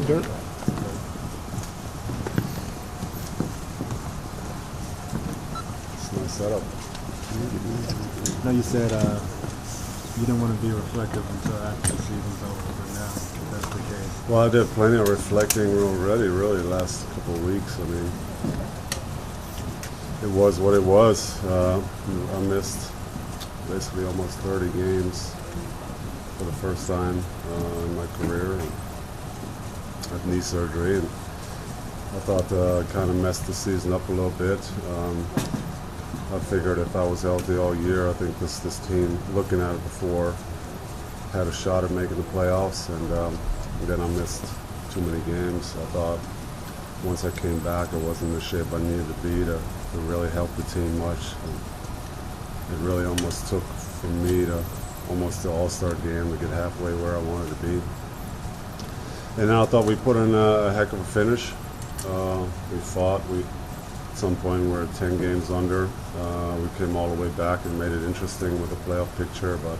Dirk? It's a nice setup. Now you said you didn't want to be reflective until after the season's over, but now that's the case. Well, I did plenty of reflecting already, really, the last couple of weeks. I mean, it was what it was. I missed basically almost 30 games for the first time in my career. I had knee surgery, and I thought I kind of messed the season up a little bit. I figured if I was healthy all year, I think this team, looking at it before, had a shot at making the playoffs, and then I missed too many games. I thought once I came back, I wasn't in the shape I needed to be to really help the team much. And it really almost took for me to almost the All-Star game to get halfway where I wanted to be. And then I thought we put in a heck of a finish. We fought. At some point we were 10 games under. We came all the way back and made it interesting with the playoff picture, but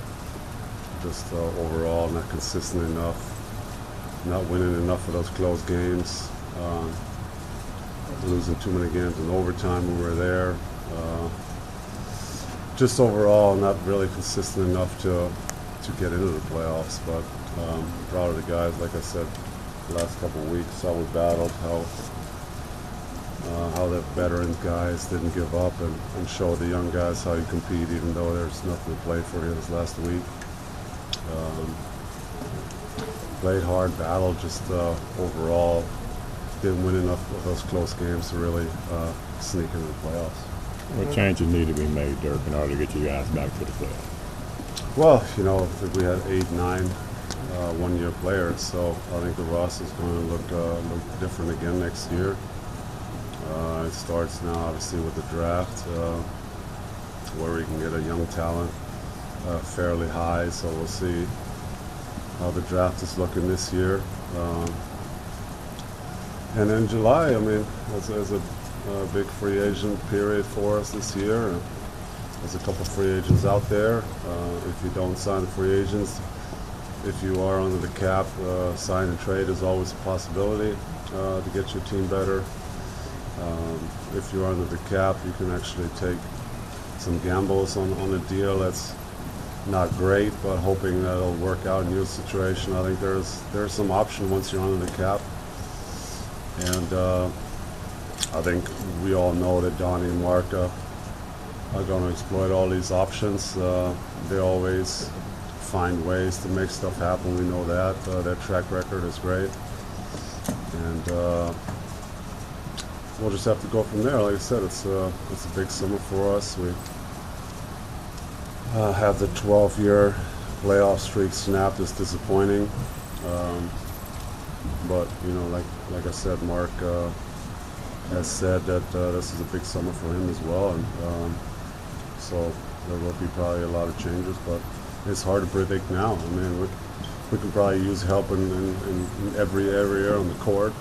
just overall not consistent enough, not winning enough of those close games, losing too many games in overtime when we were there. Just overall not really consistent enough to get into the playoffs, but proud of the guys. Like I said, the last couple of weeks, how we battled, how the veteran guys didn't give up and show the young guys how you compete, even though there's nothing to play for here this last week. Played hard, battled, just overall didn't win enough of those close games to really sneak into the playoffs. What changes need to be made, Dirk, in order to get you guys back to the playoffs? Well, I think we had 8, 9 one-year players, so I think the roster is going to look different again next year. It starts now, obviously, with the draft, where we can get a young talent fairly high. So we'll see how the draft is looking this year. And in July, I mean, there's a big free agent period for us this year. There's a couple of free agents out there. If you don't sign the free agents, if you are under the cap, sign and trade is always a possibility to get your team better. If you're under the cap, you can actually take some gambles on a deal that's not great, but hoping that it'll work out in your situation. I think there's some option once you're under the cap. And I think we all know that Donnie and Mark are going to exploit all these options. They always find ways to make stuff happen. We know that. Their track record is great. And we'll just have to go from there. Like I said, it's a big summer for us. We have the 12-year playoff streak snapped. It's disappointing, but like I said, Mark has said that this is a big summer for him as well, and so there will be probably a lot of changes, but it's hard to predict now. I mean, we can probably use help in every area on the court.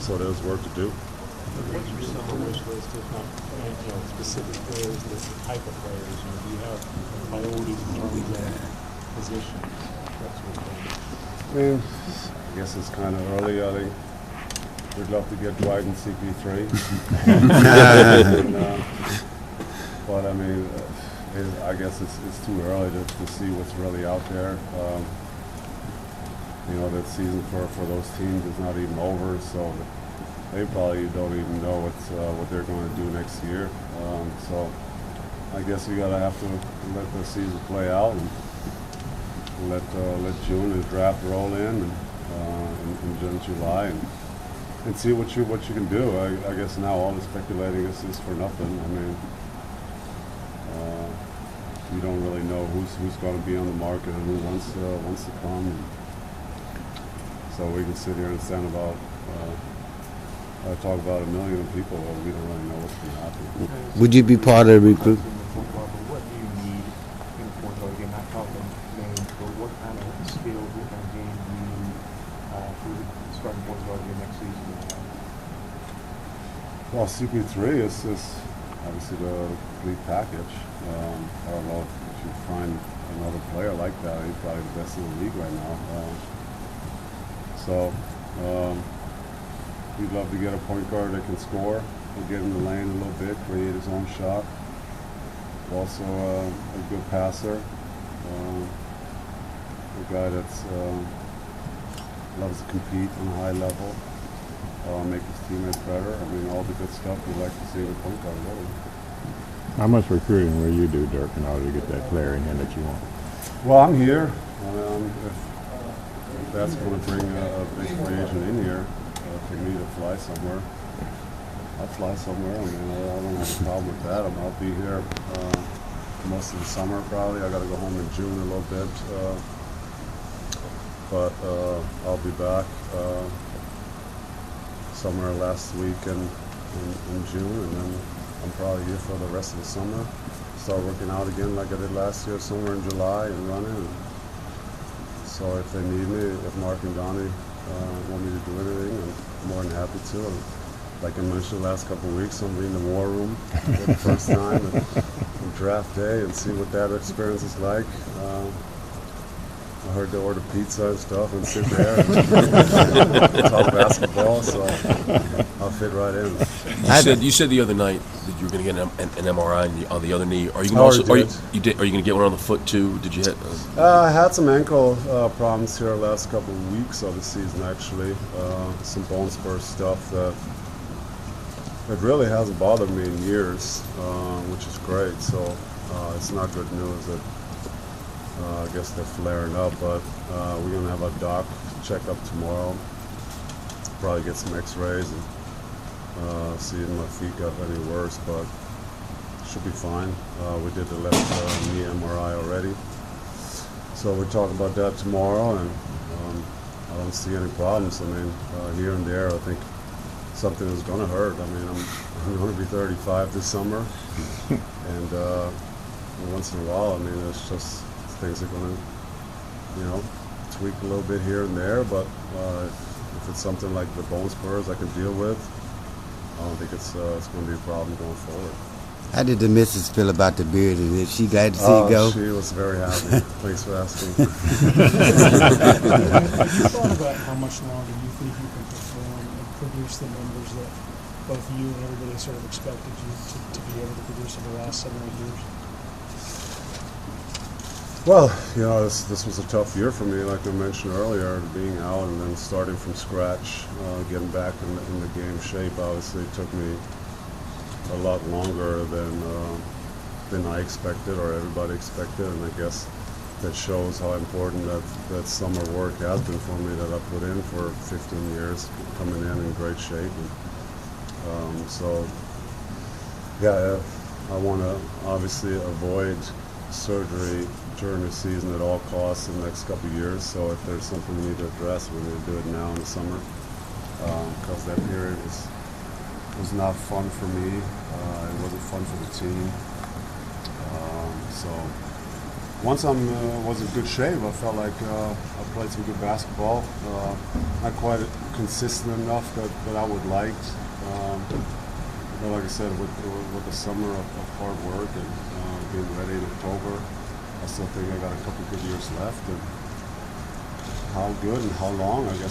So there's work to do. What's your summer wish list of specific players, the type of players? Do you have priorities in terms of position? I mean, I guess it's kind of early. I think we'd love to get Dwight and CP3. But I mean, I guess it's too early to see what's really out there. That season for those teams is not even over, so they probably don't even know what they're going to do next year. So I guess we gotta have to let the season play out and let June and draft roll in June, July, and see what you can do. I guess now all the speculating is for nothing. I mean, you don't really know who's going to be on the market and who wants to come. So we can sit here and stand about, talk about a million people, but we don't really know what's going to happen. Would you be part of the recruit? What do you need in a point guard? Again, not talking names, but what kind of skills, what kind of game do you need for the starting point guard again next season? Well, CP3 is obviously the complete package. I don't know if you find another player like that. He's probably the best in the league right now. So He'd love to get a point guard that can score and get in the lane a little bit, create his own shot. Also a good passer. A guy that's loves to compete on a high level, make his teammates better. I mean, all the good stuff we like to see in a point guard, really. How much recruiting will you do, Dirk, in order to get that player in here that you want? Well, I'm here. If that's going to bring a big free agent in here for me to fly somewhere, I'll fly somewhere. I mean, I don't have a problem with that. I'll be here most of the summer probably. I got to go home in June a little bit, but I'll be back somewhere last week in June, and then I'm probably here for the rest of the summer. Start working out again like I did last year, somewhere in July, and running. And so if they need me, if Mark and Donnie want me to do anything, I'm more than happy to. And like I mentioned the last couple of weeks, I'm in the war room for the first time on draft day and see what that experience is like. I heard they order pizza and stuff and sit there and talk basketball, so I'll fit right in. You said the other night that you were going to get an MRI on the other knee. Are you going Oh, to I did. Are you going to get one on the foot too? Did you hit? I had some ankle problems here last couple of weeks of the season, actually. Some bone spur stuff that it really hasn't bothered me in years, which is great. So it's not good news that I guess they're flaring up, but we're going to have a doc check up tomorrow. Probably get some x-rays and see if my feet got any worse, but should be fine. We did the left knee MRI already. So we'll talk about that tomorrow, and I don't see any problems. I mean, here and there, I think something is going to hurt. I mean, I'm going to be 35 this summer, and once in a while, I mean, it's just things are going to, tweak a little bit here and there, but if it's something like the bone spurs I can deal with, I don't think it's going to be a problem going forward. How did the missus feel about the beard? Is she glad to see it go? She was very happy. Thanks for asking. Have you thought about how much longer you think you can perform and produce the numbers that both you and everybody sort of expected you to be able to produce over the last 7 or 8 years? Well, this was a tough year for me, like I mentioned earlier, being out and then starting from scratch, getting back in the game shape. Obviously, it took me a lot longer than I expected or everybody expected, and I guess that shows how important that summer work has been for me that I put in for 15 years, coming in great shape. And, I want to obviously avoid surgery during the season at all costs in the next couple of years. So if there's something we need to address, we're going to do it now in the summer, because that period was not fun for me. It wasn't fun for the team. So once I was in good shape, I felt like I played some good basketball. Not quite consistent enough that I would like. But like I said, with the summer of hard work and being ready in October, I still think I got a couple good years left. And how good and how long, I guess